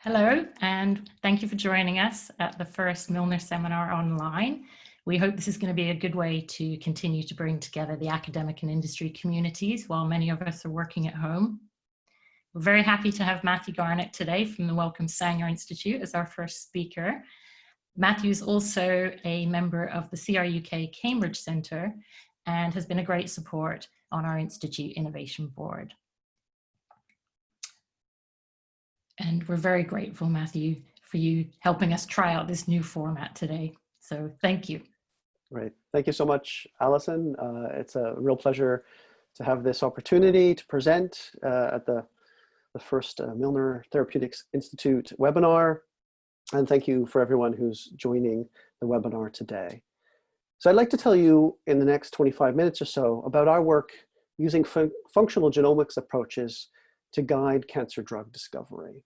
Hello, and thank you for joining us at the first Milner seminar online. We hope this is going to be a good way to continue to bring together the academic and industry communities while many of us are working at home. We're very happy to have Matthew Garnett today from the Milner Institute as our first speaker. Matthew is also a member of the CRUK Cambridge Centre and has been a great support on our Institute Innovation Board. And we're very grateful, Matthew, for you helping us try out this new format today. So thank you. Great. Thank you so much, Alison. It's a real pleasure to have this opportunity to present at the first Milner Therapeutics Institute webinar. And thank you for everyone who's joining the webinar today. So I'd like to tell you in the next 25 minutes or so about our work using functional genomics approaches to guide cancer drug discovery.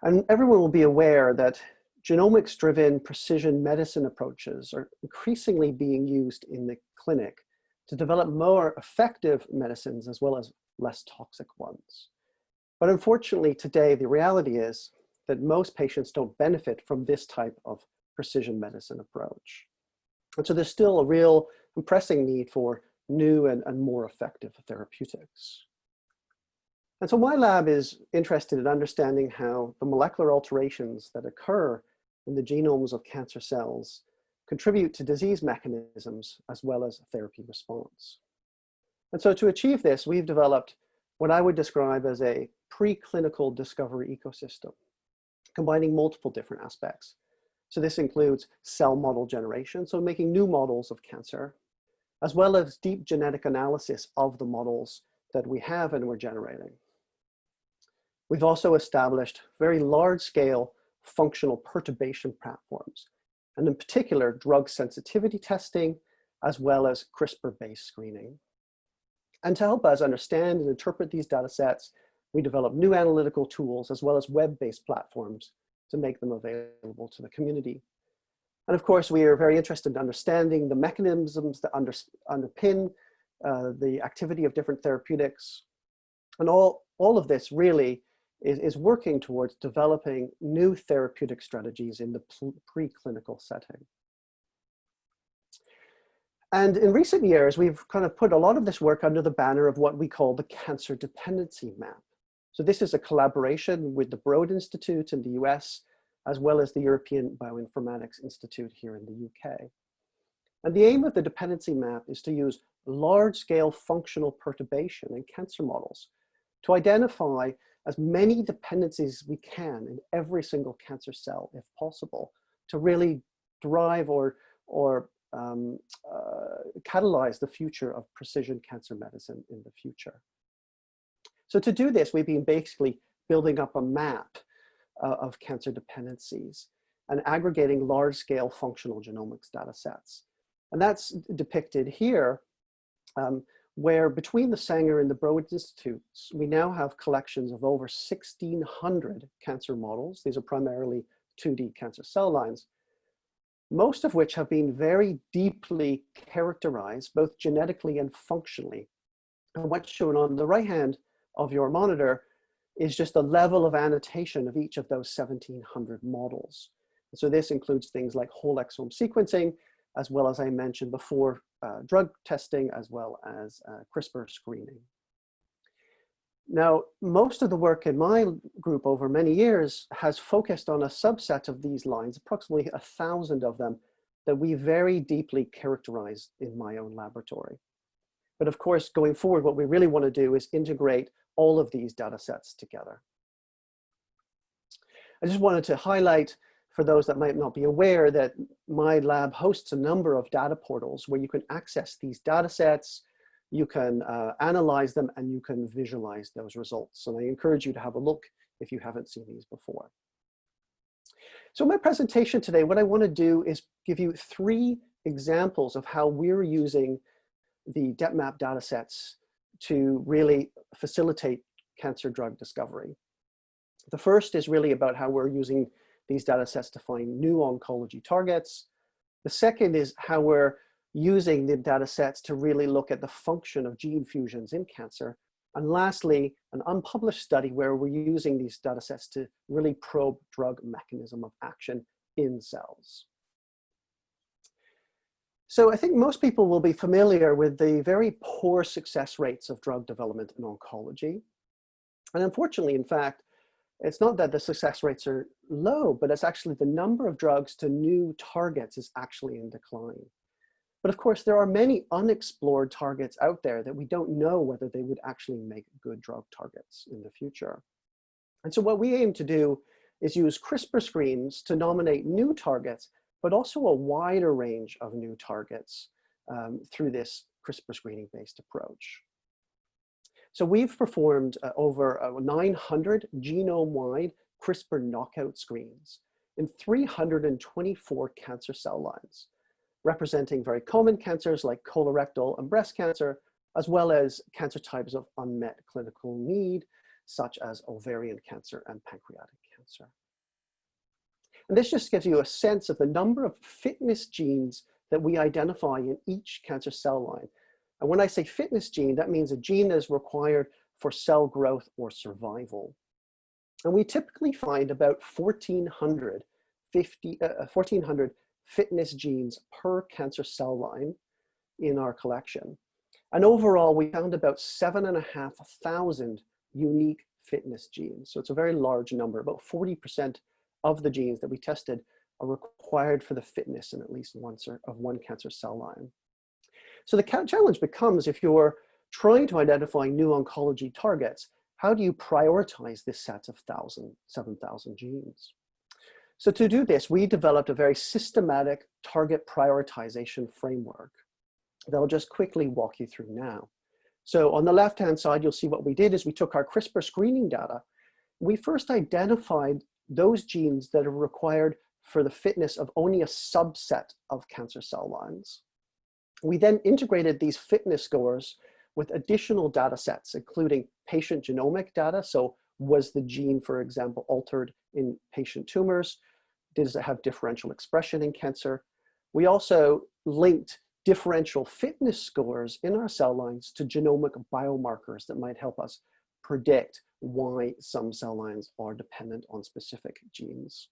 And everyone will be aware that genomics-driven precision medicine approaches are increasingly being used in the clinic to develop more effective medicines as well as less toxic ones. But unfortunately today, the reality is that most patients don't benefit from this type of precision medicine approach. And so there's still a real and pressing need for new and more effective therapeutics. And so my lab is interested in understanding how the molecular alterations that occur in the genomes of cancer cells contribute to disease mechanisms as well as therapy response. And so to achieve this, we've developed what I would describe as a preclinical discovery ecosystem, combining multiple different aspects. So this includes cell model generation, so making new models of cancer, as well as deep genetic analysis of the models that we have and we're generating. We've also established very large-scale functional perturbation platforms, and in particular, drug sensitivity testing, as well as CRISPR-based screening. And to help us understand and interpret these data sets, we develop new analytical tools, as well as web-based platforms to make them available to the community. And of course, we are very interested in understanding the mechanisms that underpin the activity of different therapeutics. And all of this really is working towards developing new therapeutic strategies in the preclinical setting. And in recent years, we've kind of put a lot of this work under the banner of what we call the Cancer Dependency Map. So this is a collaboration with the Broad Institute in the US, as well as the European Bioinformatics Institute here in the UK. And the aim of the dependency map is to use large-scale functional perturbation in cancer models to identify as many dependencies as we can in every single cancer cell, if possible, to really drive or catalyze the future of precision cancer medicine in the future. So to do this, we've been basically building up a map of cancer dependencies and aggregating large-scale functional genomics data sets. And that's depicted here, where between the Sanger and the Broad Institutes, we now have collections of over 1,600 cancer models. These are primarily 2D cancer cell lines, most of which have been very deeply characterized, both genetically and functionally. And what's shown on the right hand of your monitor is just the level of annotation of each of those 1,700 models. So this includes things like whole exome sequencing, as well as I mentioned before, drug testing, as well as CRISPR screening. Now, most of the work in my group over many years has focused on a subset of these lines, approximately 1,000 of them, that we very deeply characterized in my own laboratory. But of course, going forward, what we really want to do is integrate all of these data sets together. I just wanted to highlight, for those that might not be aware, that my lab hosts a number of data portals where you can access these data sets, you can analyze them, and you can visualize those results. And I encourage you to have a look if you haven't seen these before. So in my presentation today, what I want to do is give you 3 examples of how we're using the DepMap data sets to really facilitate cancer drug discovery. The first is really about how we're using these data sets to find new oncology targets. The second is how we're using the data sets to really look at the function of gene fusions in cancer. And lastly, an unpublished study where we're using these data sets to really probe drug mechanism of action in cells. So I think most people will be familiar with the very poor success rates of drug development in oncology. And unfortunately, in fact, it's not that the success rates are low, but it's actually the number of drugs to new targets is actually in decline. But of course, there are many unexplored targets out there that we don't know whether they would actually make good drug targets in the future. And so what we aim to do is use CRISPR screens to nominate new targets, but also a wider range of new targets through this CRISPR screening-based approach. So we've performed over 900 genome-wide CRISPR knockout screens in 324 cancer cell lines, representing very common cancers like colorectal and breast cancer, as well as cancer types of unmet clinical need, such as ovarian cancer and pancreatic cancer. And this just gives you a sense of the number of fitness genes that we identify in each cancer cell line. And when I say fitness gene, that means a gene that is required for cell growth or survival. And we typically find about 1,400 fitness genes per cancer cell line in our collection. And overall, we found about 7,500 unique fitness genes. So it's a very large number. About 40% of the genes that we tested are required for the fitness in at least one cancer cell line. So the challenge becomes, if you're trying to identify new oncology targets, how do you prioritize this set of 7,000 genes? So to do this, we developed a very systematic target prioritization framework that I'll just quickly walk you through now. So on the left-hand side, you'll see what we did is we took our CRISPR screening data. We first identified those genes that are required for the fitness of only a subset of cancer cell lines. We then integrated these fitness scores with additional data sets, including patient genomic data. So was the gene, for example, altered in patient tumors? Does it have differential expression in cancer? We also linked differential fitness scores in our cell lines to genomic biomarkers that might help us predict why some cell lines are dependent on specific genes.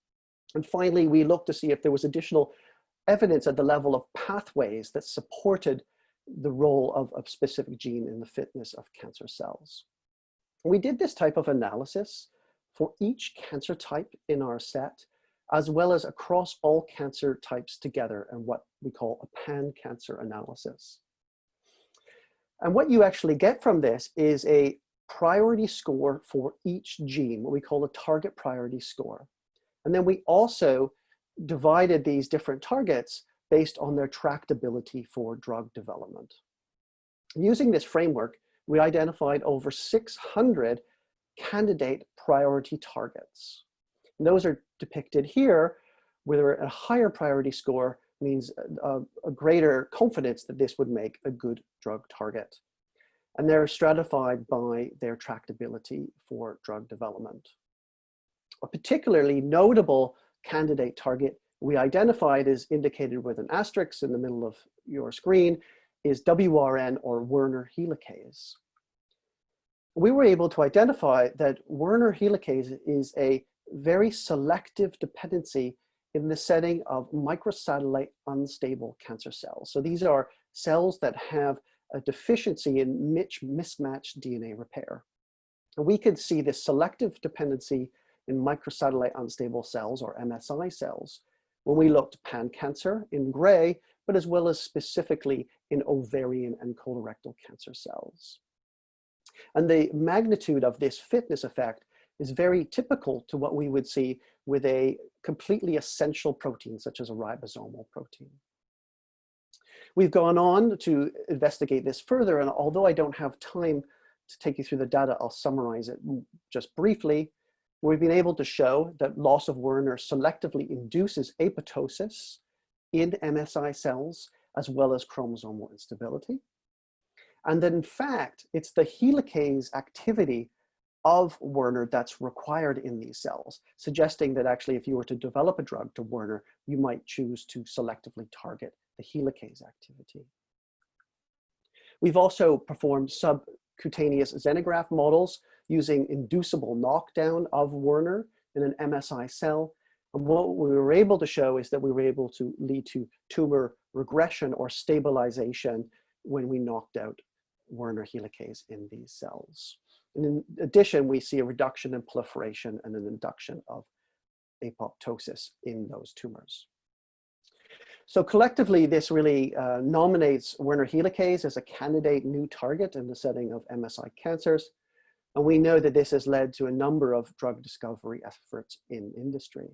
And finally, we looked to see if there was additional evidence at the level of pathways that supported the role of a specific gene in the fitness of cancer cells. We did this type of analysis for each cancer type in our set, as well as across all cancer types together in what we call a pan-cancer analysis. And what you actually get from this is a priority score for each gene, what we call a target priority score. And then we also divided these different targets based on their tractability for drug development. Using this framework, we identified over 600 candidate priority targets. And those are depicted here, where a higher priority score means a greater confidence that this would make a good drug target. And they're stratified by their tractability for drug development. A particularly notable candidate target we identified, is indicated with an asterisk in the middle of your screen, is WRN, or Werner helicase. We were able to identify that Werner helicase is a very selective dependency in the setting of microsatellite unstable cancer cells. So these are cells that have a deficiency in mismatched DNA repair. And we could see this selective dependency in microsatellite unstable cells, or MSI cells, when we looked pan-cancer in gray, but as well as specifically in ovarian and colorectal cancer cells. And the magnitude of this fitness effect is very typical to what we would see with a completely essential protein, such as a ribosomal protein. We've gone on to investigate this further, and although I don't have time to take you through the data, I'll summarize it just briefly. We've been able to show that loss of Werner selectively induces apoptosis in MSI cells, as well as chromosomal instability. And that in fact, it's the helicase activity of Werner that's required in these cells, suggesting that actually if you were to develop a drug to Werner, you might choose to selectively target the helicase activity. We've also performed cutaneous xenograft models using inducible knockdown of Werner in an MSI cell. And what we were able to show is that we were able to lead to tumor regression or stabilization when we knocked out Werner helicase in these cells. And in addition, we see a reduction in proliferation and an induction of apoptosis in those tumors. So collectively, this really nominates Werner helicase as a candidate new target in the setting of MSI cancers. And we know that this has led to a number of drug discovery efforts in industry.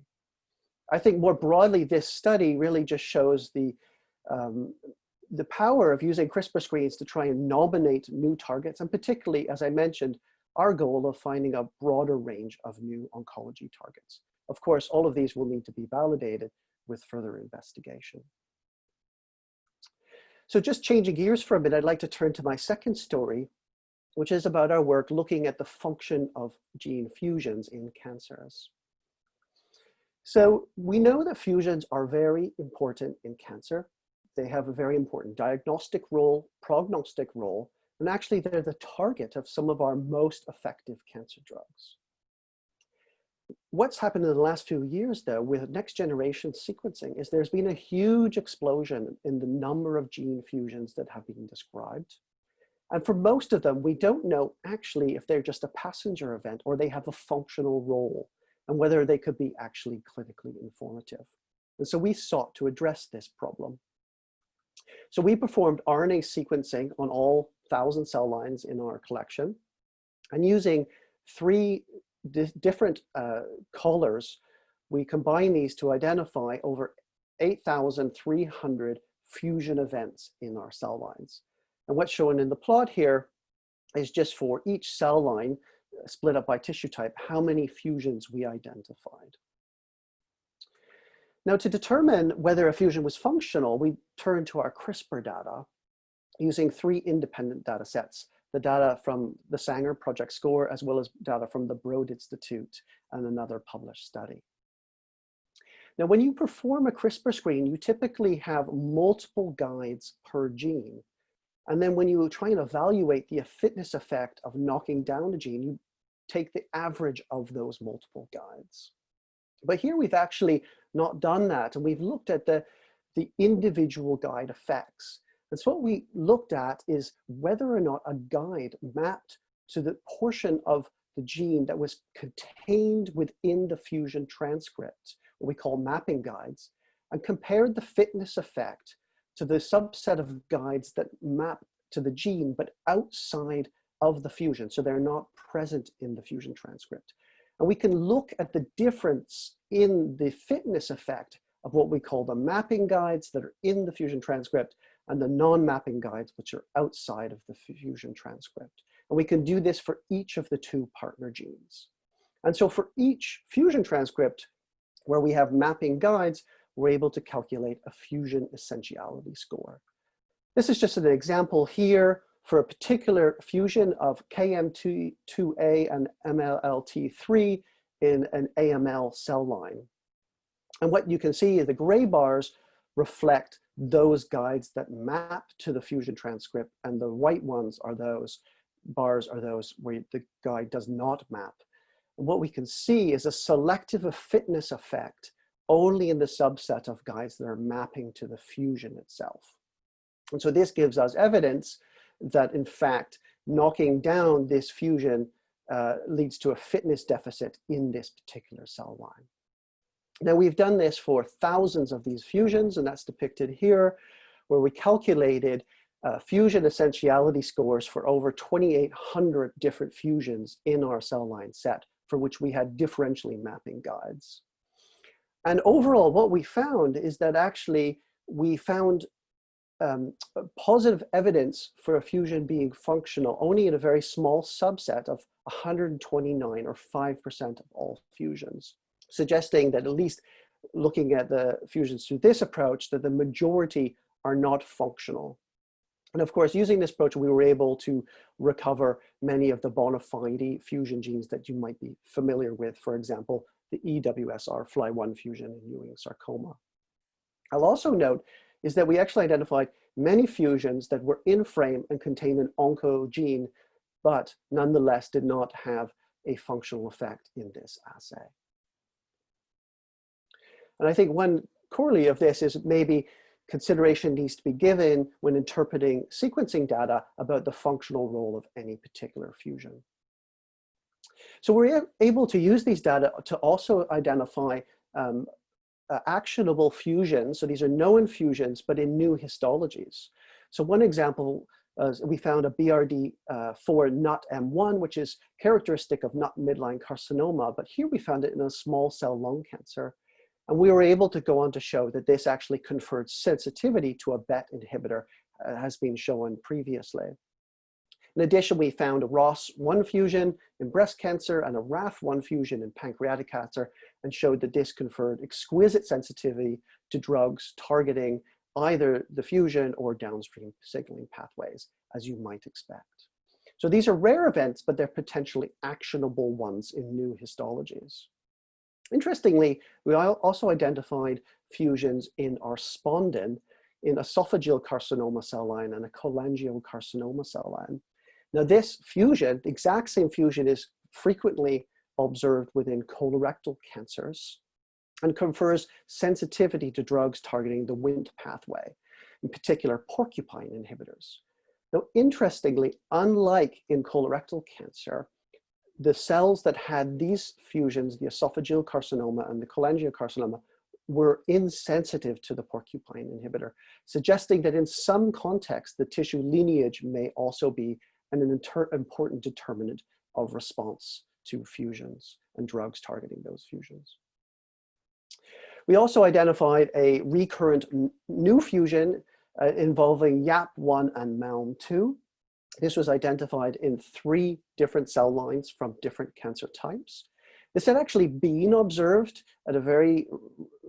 I think more broadly, this study really just shows the power of using CRISPR screens to try and nominate new targets, and particularly, as I mentioned, our goal of finding a broader range of new oncology targets. Of course, all of these will need to be validated with further investigation. So just changing gears for a bit, I'd like to turn to my second story, which is about our work looking at the function of gene fusions in cancers. So we know that fusions are very important in cancer. They have a very important diagnostic role, prognostic role, and actually they're the target of some of our most effective cancer drugs. What's happened in the last few years, though, with next generation sequencing is there's been a huge explosion in the number of gene fusions that have been described. And for most of them, we don't know actually if they're just a passenger event or they have a functional role, and whether they could be actually clinically informative. And so we sought to address this problem. So we performed RNA sequencing on all 1,000 cell lines in our collection, and using three different colors, we combine these to identify over 8,300 fusion events in our cell lines. And what's shown in the plot here is just for each cell line, split up by tissue type, how many fusions we identified. Now, to determine whether a fusion was functional, we turned to our CRISPR data using three independent data sets: the data from the Sanger Project Score, as well as data from the Broad Institute and another published study. Now, when you perform a CRISPR screen, you typically have multiple guides per gene. And then when you try and evaluate the fitness effect of knocking down a gene, you take the average of those multiple guides. But here we've actually not done that, and we've looked at the individual guide effects. And so what we looked at is whether or not a guide mapped to the portion of the gene that was contained within the fusion transcript, what we call mapping guides, and compared the fitness effect to the subset of guides that map to the gene, but outside of the fusion. So they're not present in the fusion transcript. And we can look at the difference in the fitness effect of what we call the mapping guides that are in the fusion transcript and the non-mapping guides, which are outside of the fusion transcript. And we can do this for each of the two partner genes. And so for each fusion transcript where we have mapping guides, we're able to calculate a fusion essentiality score. This is just an example here for a particular fusion of KM2A and MLLT3 in an AML cell line. And what you can see is the gray bars reflect those guides that map to the fusion transcript, and the white ones are those bars are those where the guide does not map. And what we can see is a selective fitness effect only in the subset of guides that are mapping to the fusion itself. And so this gives us evidence that, in fact, knocking down this fusion leads to a fitness deficit in this particular cell line. Now, we've done this for thousands of these fusions, and that's depicted here, where we calculated fusion essentiality scores for over 2,800 different fusions in our cell line set, for which we had differentially mapping guides. And overall, what we found is that actually we found positive evidence for a fusion being functional only in a very small subset of 129 or 5% of all fusions, suggesting that, at least looking at the fusions through this approach, that the majority are not functional. And of course, using this approach, we were able to recover many of the bona fide fusion genes that you might be familiar with, for example, the EWSR Fly1 fusion in Ewing sarcoma. I'll also note is that we actually identified many fusions that were in frame and contained an oncogene but nonetheless did not have a functional effect in this assay. And I think one corollary of this is maybe consideration needs to be given when interpreting sequencing data about the functional role of any particular fusion. So we're able to use these data to also identify actionable fusions. So these are known fusions, but in new histologies. So one example, we found a BRD4 NUT-M1, which is characteristic of nut midline carcinoma, but here we found it in a small cell lung cancer. And we were able to go on to show that this actually conferred sensitivity to a BET inhibitor, has been shown previously. In addition, we found a ROS1 fusion in breast cancer and a RAF1 fusion in pancreatic cancer, and showed that this conferred exquisite sensitivity to drugs targeting either the fusion or downstream signaling pathways, as you might expect. So these are rare events, but they're potentially actionable ones in new histologies. Interestingly, we also identified fusions in our spondin, in esophageal carcinoma cell line and a cholangiocarcinoma cell line. Now this fusion, the exact same fusion, is frequently observed within colorectal cancers and confers sensitivity to drugs targeting the Wnt pathway, in particular porcupine inhibitors. Now interestingly, unlike in colorectal cancer, the cells that had these fusions, the esophageal carcinoma and the cholangiocarcinoma, were insensitive to the porcupine inhibitor, suggesting that in some context, the tissue lineage may also be an important determinant of response to fusions and drugs targeting those fusions. We also identified a recurrent new fusion involving YAP1 and MALM2. This was identified in 3 different cell lines from different cancer types. This had actually been observed at a very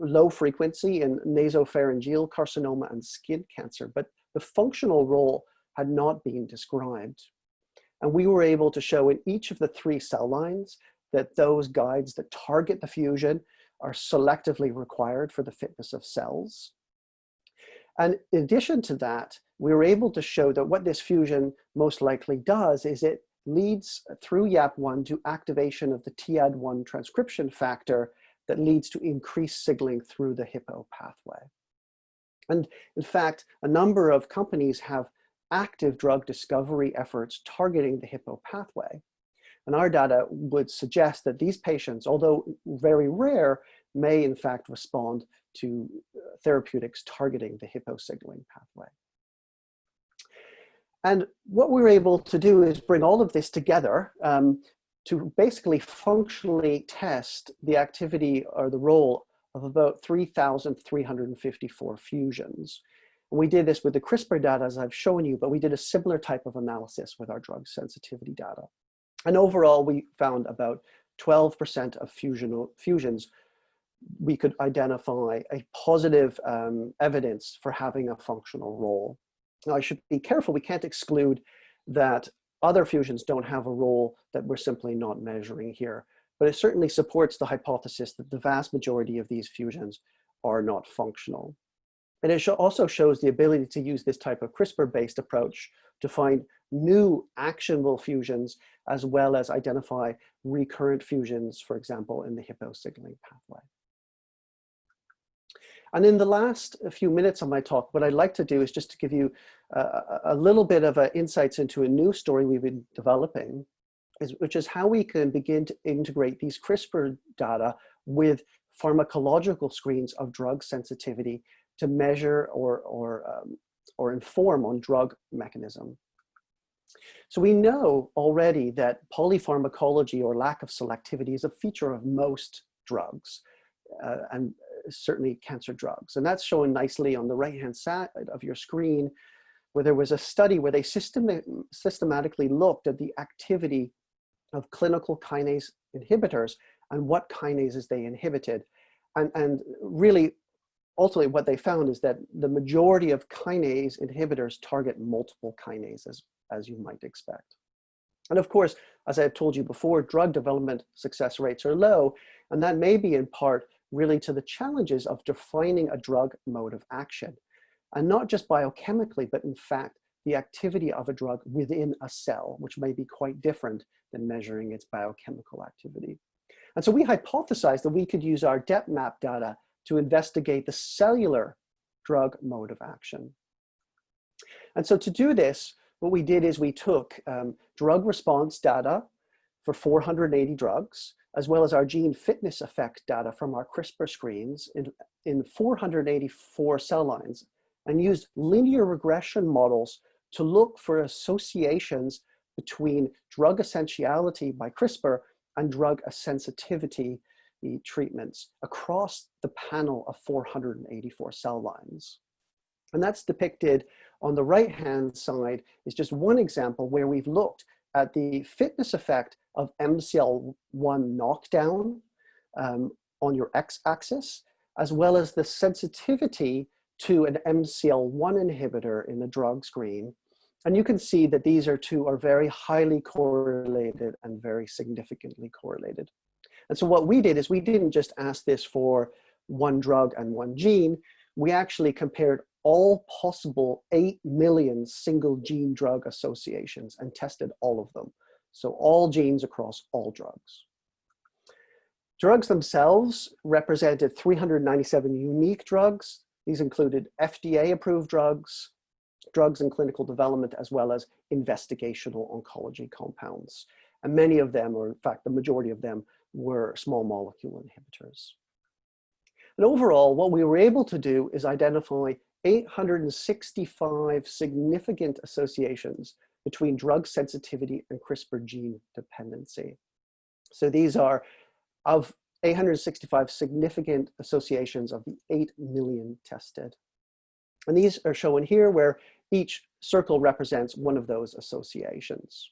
low frequency in nasopharyngeal carcinoma and skin cancer, but the functional role had not been described. And we were able to show in each of the 3 cell lines that those guides that target the fusion are selectively required for the fitness of cells. And in addition to that, we were able to show that what this fusion most likely does is it leads through YAP1 to activation of the TAD1 transcription factor that leads to increased signaling through the Hippo pathway. And in fact, a number of companies have active drug discovery efforts targeting the Hippo pathway. And our data would suggest that these patients, although very rare, may in fact respond to therapeutics targeting the Hippo signaling pathway. And what we were able to do is bring all of this together to basically functionally test the activity or the role of about 3,354 fusions. And we did this with the CRISPR data, as I've shown you, but we did a similar type of analysis with our drug sensitivity data. And overall, we found about 12% of fusions we could identify a positive evidence for having a functional role. Now, I should be careful. We can't exclude that other fusions don't have a role that we're simply not measuring here. But it certainly supports the hypothesis that the vast majority of these fusions are not functional. And it also shows the ability to use this type of CRISPR-based approach to find new actionable fusions, as well as identify recurrent fusions, for example, in the Hippo signaling pathway. And in the last few minutes of my talk, what I'd like to do is just to give you a little bit of insights into a new story we've been developing, which is how we can begin to integrate these CRISPR data with pharmacological screens of drug sensitivity to measure or inform on drug mechanism. So we know already that polypharmacology or lack of selectivity is a feature of most drugs, and certainly cancer drugs. And that's shown nicely on the right-hand side of your screen, where there was a study where they systematically looked at the activity of clinical kinase inhibitors and what kinases they inhibited. And really, ultimately what they found is that the majority of kinase inhibitors target multiple kinases, as you might expect. And of course, as I have told you before, drug development success rates are low, and that may be in part really to the challenges of defining a drug mode of action. And not just biochemically, but in fact, the activity of a drug within a cell, which may be quite different than measuring its biochemical activity. And so we hypothesized that we could use our Dep map data to investigate the cellular drug mode of action. And so to do this, what we did is we took drug response data for 480 drugs, as well as our gene fitness effect data from our CRISPR screens in 484 cell lines, and used linear regression models to look for associations between drug essentiality by CRISPR and drug sensitivity treatments across the panel of 484 cell lines. And that's depicted on the right-hand side is just one example where we've looked at the fitness effect of MCL1 knockdown on your x-axis, as well as the sensitivity to an MCL1 inhibitor in the drug screen. And you can see that these two are very highly correlated and very significantly correlated. And so what we did is we didn't just ask this for one drug and one gene. We actually compared all possible 8 million single gene drug associations and tested all of them. So all genes across all drugs. Drugs themselves represented 397 unique drugs. These included FDA-approved drugs, drugs in clinical development, as well as investigational oncology compounds. And many of them, or in fact, the majority of them, were small molecule inhibitors. And overall, what we were able to do is identify 865 significant associations between drug sensitivity and CRISPR gene dependency. So these are of 865 significant associations of the 8 million tested. And these are shown here where each circle represents one of those associations.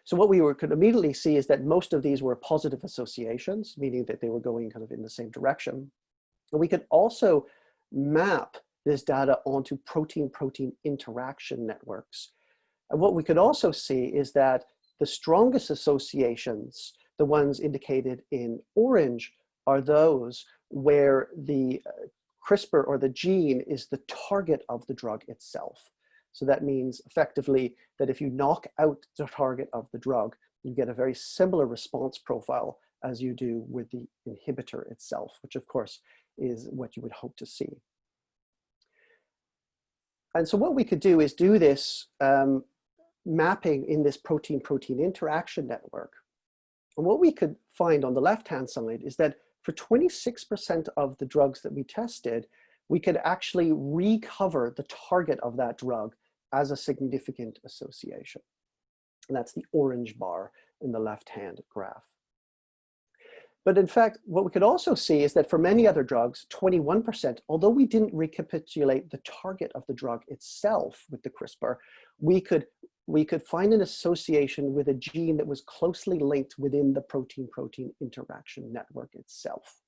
So what we could immediately see is that most of these were positive associations, meaning that they were going kind of in the same direction. And we could also map this data onto protein-protein interaction networks. And what we could also see is that the strongest associations, the ones indicated in orange, are those where the CRISPR or the gene is the target of the drug itself. So that means effectively that if you knock out the target of the drug, you get a very similar response profile as you do with the inhibitor itself, which of course is what you would hope to see. And so what we could do is do this mapping in this protein-protein interaction network. And what we could find on the left-hand side is that for 26% of the drugs that we tested, we could actually recover the target of that drug as a significant association. And that's the orange bar in the left-hand graph. But in fact, what we could also see is that for many other drugs, 21%, although we didn't recapitulate the target of the drug itself with the CRISPR, we could find an association with a gene that was closely linked within the protein-protein interaction network itself.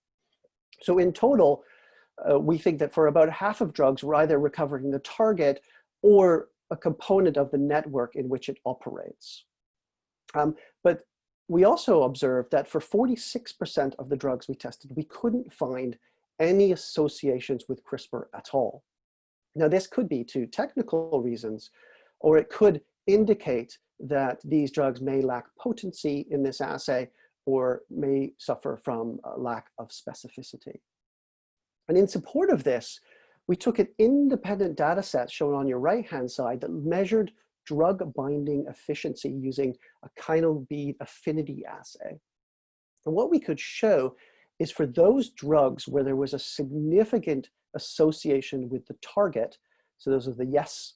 So in total, we think that for about half of drugs, we're either recovering the target or a component of the network in which it operates. But we also observed that for 46% of the drugs we tested, we couldn't find any associations with CRISPR at all. Now, this could be to technical reasons, or it could indicate that these drugs may lack potency in this assay or may suffer from a lack of specificity. And in support of this, we took an independent data set shown on your right-hand side that measured drug binding efficiency using a chiral bead affinity assay. And what we could show is for those drugs where there was a significant association with the target, so those are the yes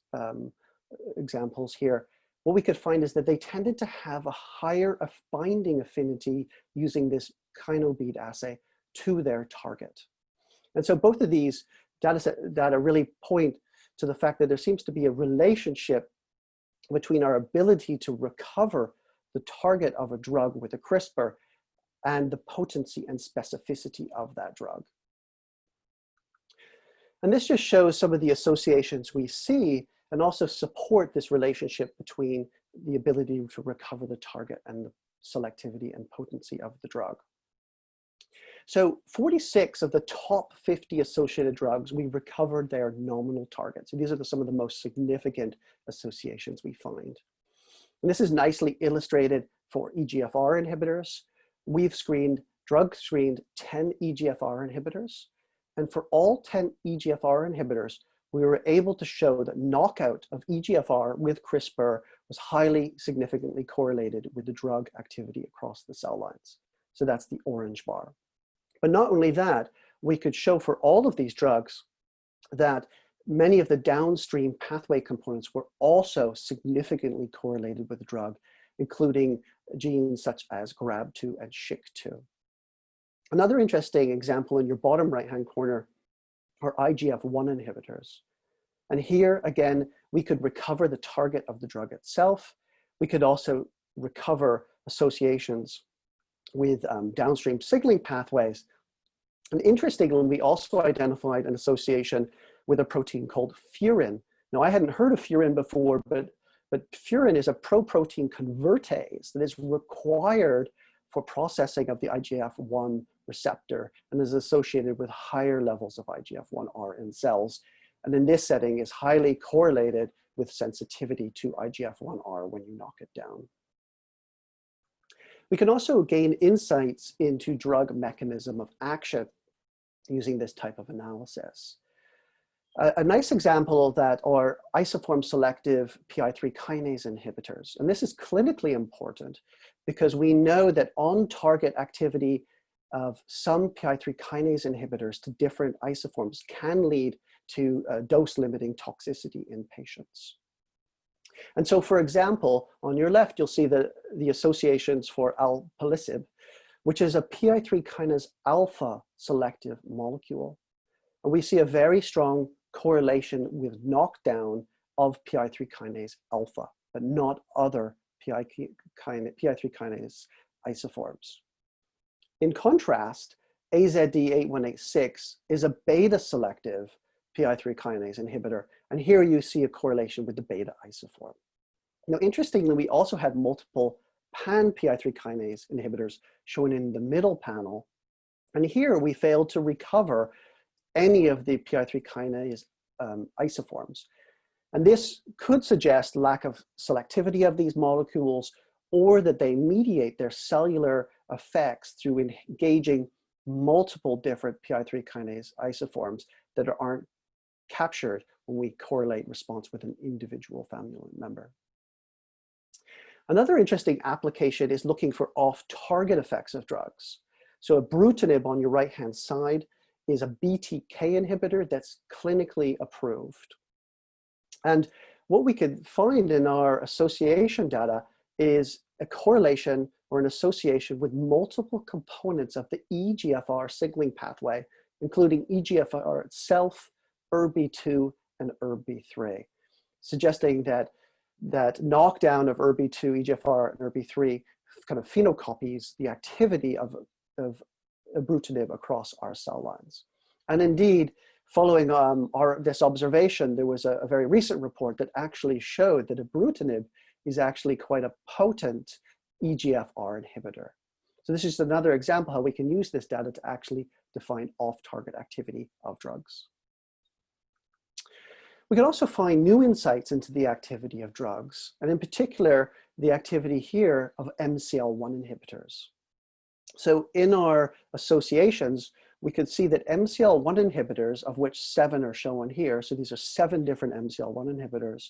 examples here, what we could find is that they tended to have a higher binding affinity using this chiral bead assay to their target. And so both of these data really point to the fact that there seems to be a relationship between our ability to recover the target of a drug with a CRISPR and the potency and specificity of that drug. And this just shows some of the associations we see and also support this relationship between the ability to recover the target and the selectivity and potency of the drug. So 46 of the top 50 associated drugs, we recovered their nominal targets. So these are some of the most significant associations we find. And this is nicely illustrated for EGFR inhibitors. We've drug screened 10 EGFR inhibitors. And for all 10 EGFR inhibitors, we were able to show that knockout of EGFR with CRISPR was highly significantly correlated with the drug activity across the cell lines. So that's the orange bar. But not only that, we could show for all of these drugs that many of the downstream pathway components were also significantly correlated with the drug, including genes such as GRAB2 and SHIC2. Another interesting example in your bottom right-hand corner are IGF-1 inhibitors. And here, again, we could recover the target of the drug itself. We could also recover associations with downstream signaling pathways. And interestingly, we also identified an association with a protein called furin. Now, I hadn't heard of furin before, but furin is a proprotein convertase that is required for processing of the IGF-1 receptor and is associated with higher levels of IGF-1R in cells. And in this setting is highly correlated with sensitivity to IGF-1R when you knock it down. We can also gain insights into drug mechanism of action using this type of analysis. A nice example of that are isoform selective PI3 kinase inhibitors. And this is clinically important because we know that on-target activity of some PI3 kinase inhibitors to different isoforms can lead to dose-limiting toxicity in patients. And so, for example, on your left, you'll see the associations for alpelisib, which is a PI3 kinase alpha selective molecule. And we see a very strong correlation with knockdown of PI3 kinase alpha, but not other PI3 kinase isoforms. In contrast, AZD8186 is a beta selective PI3 kinase inhibitor, and here you see a correlation with the beta isoform. Now, interestingly, we also had multiple pan PI3 kinase inhibitors shown in the middle panel, and here we failed to recover any of the PI3 kinase isoforms. And this could suggest lack of selectivity of these molecules, or that they mediate their cellular effects through engaging multiple different PI3 kinase isoforms that aren't captured when we correlate response with an individual family member. Another interesting application is looking for off-target effects of drugs. So ibrutinib on your right-hand side is a BTK inhibitor that's clinically approved. And what we could find in our association data is a correlation or an association with multiple components of the EGFR signaling pathway, including EGFR itself, ERB2, and ERB3, suggesting that knockdown of ERB2, EGFR, and ERB3 kind of phenocopies the activity of ibrutinib across our cell lines. And indeed, following this observation, there was a very recent report that actually showed that ibrutinib is actually quite a potent EGFR inhibitor. So this is another example how we can use this data to actually define off-target activity of drugs. We can also find new insights into the activity of drugs, and in particular, the activity here of MCL1 inhibitors. So in our associations, we could see that MCL1 inhibitors, of which 7 are shown here, so these are 7 different MCL1 inhibitors,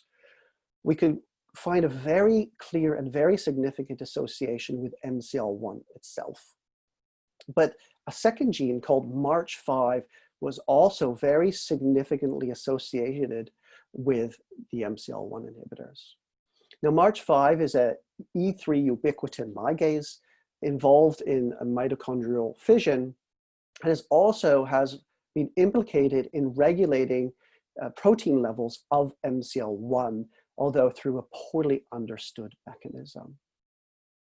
we could find a very clear and very significant association with MCL1 itself. But a second gene called March5 was also very significantly associated with the MCL1 inhibitors. Now, March5 is a E3 ubiquitin ligase involved in a mitochondrial fission, and also has been implicated in regulating protein levels of MCL1, although through a poorly understood mechanism.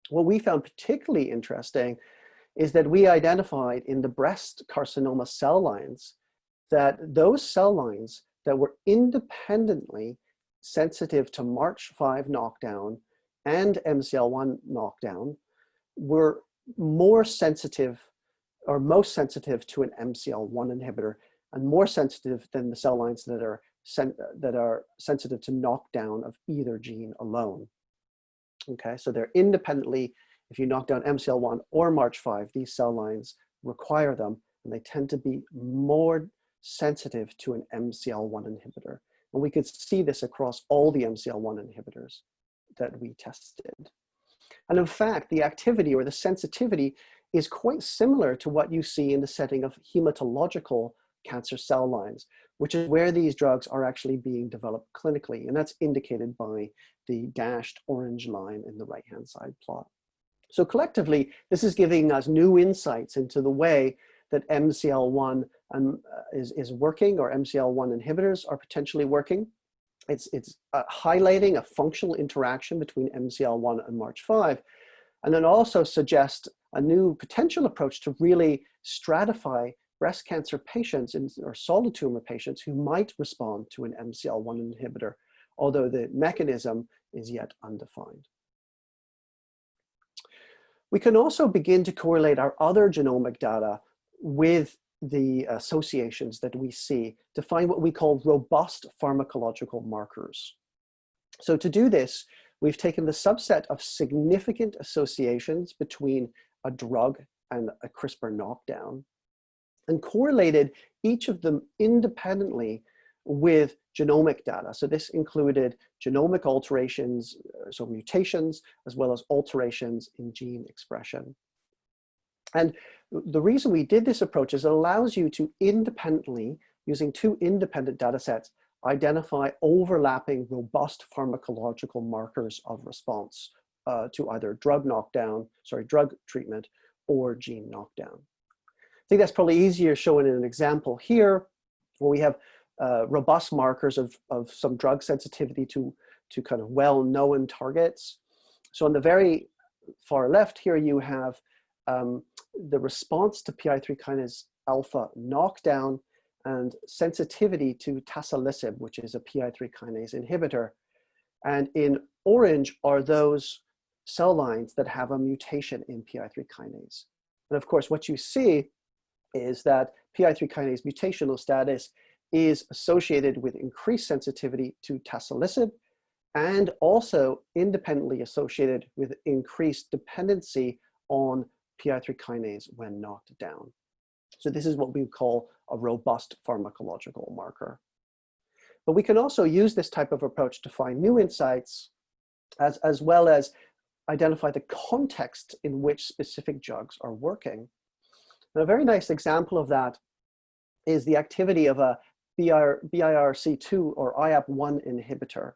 What we found particularly interesting is that we identified in the breast carcinoma cell lines that those cell lines that were independently sensitive to March5 knockdown and MCL1 knockdown were more sensitive are most sensitive to an MCL1 inhibitor and more sensitive than the cell lines that are sensitive to knockdown of either gene alone. Okay, so they're independently, if you knock down MCL1 or March5, these cell lines require them, and they tend to be more sensitive to an MCL1 inhibitor. And we could see this across all the MCL1 inhibitors that we tested. And in fact, the activity or the sensitivity is quite similar to what you see in the setting of hematological cancer cell lines, which is where these drugs are actually being developed clinically. And that's indicated by the dashed orange line in the right-hand side plot. So collectively, this is giving us new insights into the way that MCL1 is working, or MCL1 inhibitors are potentially working. It's highlighting a functional interaction between MCL1 and March5, and then also suggests a new potential approach to really stratify breast cancer patients or solid tumor patients who might respond to an MCL1 inhibitor, although the mechanism is yet undefined. We can also begin to correlate our other genomic data with the associations that we see to find what we call robust pharmacological markers. So to do this, we've taken the subset of significant associations between a drug and a CRISPR knockdown and correlated each of them independently with genomic data. So this included genomic alterations, so mutations, as well as alterations in gene expression. And the reason we did this approach is it allows you to independently, using two independent data sets, identify overlapping robust pharmacological markers of response to either drug treatment or gene knockdown. I think that's probably easier shown in an example here, where we have robust markers of some drug sensitivity to kind of well-known targets. So on the very far left here, you have the response to PI3 kinase alpha knockdown and sensitivity to tacilicib, which is a PI3 kinase inhibitor. And in orange are those cell lines that have a mutation in PI3 kinase. And of course, what you see is that PI3 kinase mutational status is associated with increased sensitivity to tacilicib and also independently associated with increased dependency on PI3 kinase when knocked down. So this is what we call a robust pharmacological marker. But we can also use this type of approach to find new insights as well as identify the context in which specific drugs are working. And a very nice example of that is the activity of a BIRC2 or IAP1 inhibitor.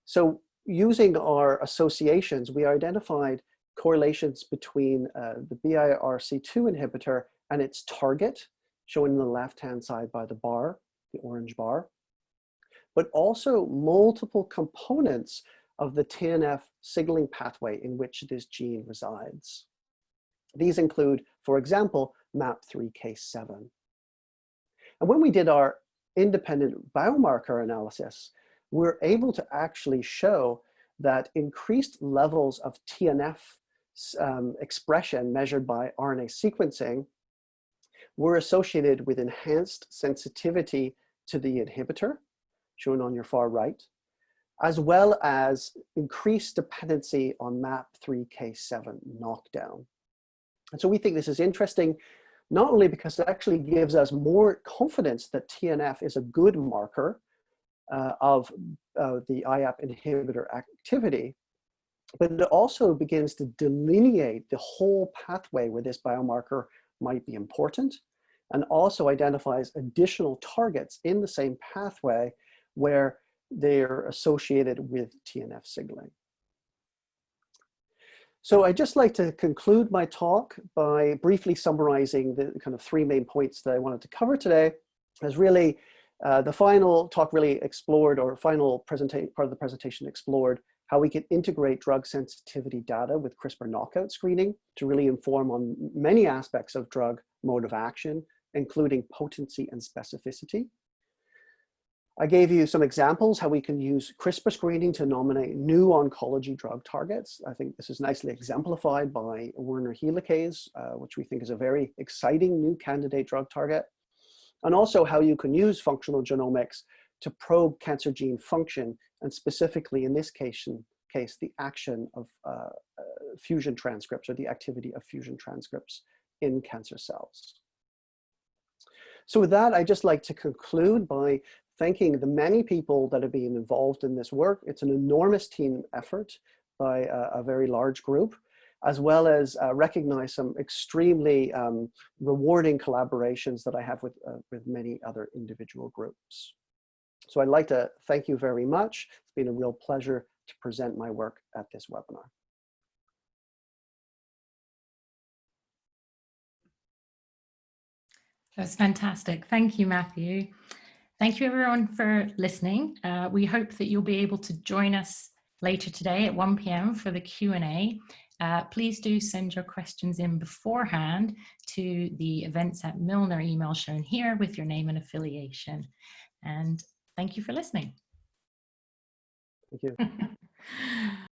So using our associations, we identified correlations between the BIRC2 inhibitor and its target, shown in the left-hand side by the bar, the orange bar, but also multiple components of the TNF signaling pathway in which this gene resides. These include, for example, MAP3K7. And when we did our independent biomarker analysis, we're able to actually show that increased levels of TNF expression measured by RNA sequencing were associated with enhanced sensitivity to the inhibitor, shown on your far right, as well as increased dependency on MAP3K7 knockdown. And so we think this is interesting, not only because it actually gives us more confidence that TNF is a good marker of the IAP inhibitor activity, but it also begins to delineate the whole pathway where this biomarker might be important, and also identifies additional targets in the same pathway where they're associated with TNF signaling. So I'd just like to conclude my talk by briefly summarizing the kind of three main points that I wanted to cover today. As really the final talk really explored, or final part of the presentation explored, how we can integrate drug sensitivity data with CRISPR knockout screening to really inform on many aspects of drug mode of action, including potency and specificity. I gave you some examples how we can use CRISPR screening to nominate new oncology drug targets. I think this is nicely exemplified by Werner helicase, which we think is a very exciting new candidate drug target. And also how you can use functional genomics to probe cancer gene function, and specifically in this case, the action of fusion transcripts, or the activity of fusion transcripts in cancer cells. So with that, I'd just like to conclude by thanking the many people that have been involved in this work. It's an enormous team effort by a very large group, as well as recognize some extremely rewarding collaborations that I have with many other individual groups. So I'd like to thank you very much. It's been a real pleasure to present my work at this webinar. That's fantastic. Thank you, Matthew. Thank you everyone for listening. We hope that you'll be able to join us later today at 1 p.m. for the Q&A. Please do send your questions in beforehand to the events@Milner email shown here with your name and affiliation. And thank you for listening. Thank you.